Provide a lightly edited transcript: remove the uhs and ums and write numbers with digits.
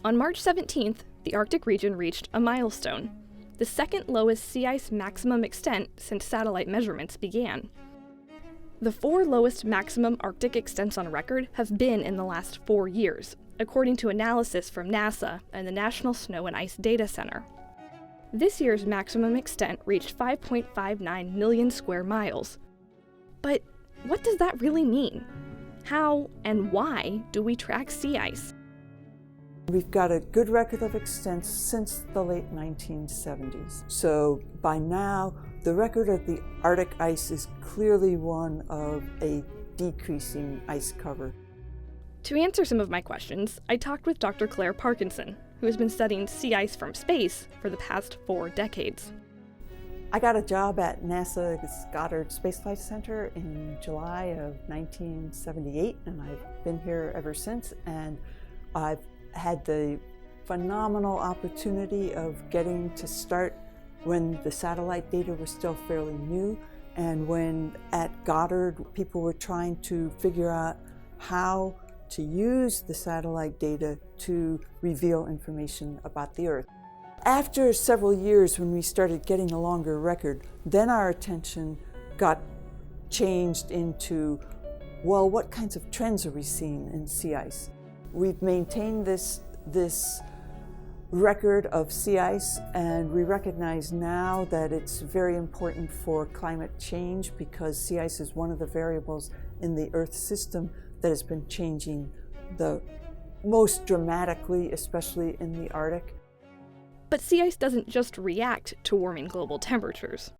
On March 17th, the Arctic region reached a milestone, the second lowest sea ice maximum extent since satellite measurements began. The 4 lowest maximum Arctic extents on record have been in the last 4 years, according to analysis from NASA and the National Snow and Ice Data Center. This year's maximum extent reached 5.59 million square miles. But what does that really mean? How and why do we track sea ice? We've got a good record of extents since the late 1970s. So by now, the record of the Arctic ice is clearly one of a decreasing ice cover. To answer some of my questions, I talked with Dr. Claire Parkinson, who has been studying sea ice from space for the past 4 decades. I got a job at NASA's Goddard Space Flight Center in July of 1978, and I've been here ever since, and I've had the phenomenal opportunity of getting to start when the satellite data was still fairly new, and when at Goddard people were trying to figure out how to use the satellite data to reveal information about the Earth. After several years, when we started getting a longer record, then our attention got changed into, well, what kinds of trends are we seeing in sea ice? We've maintained this record of sea ice, and we recognize now that it's very important for climate change because sea ice is one of the variables in the Earth system that has been changing the most dramatically, especially in the Arctic. But sea ice doesn't just react to warming global temperatures.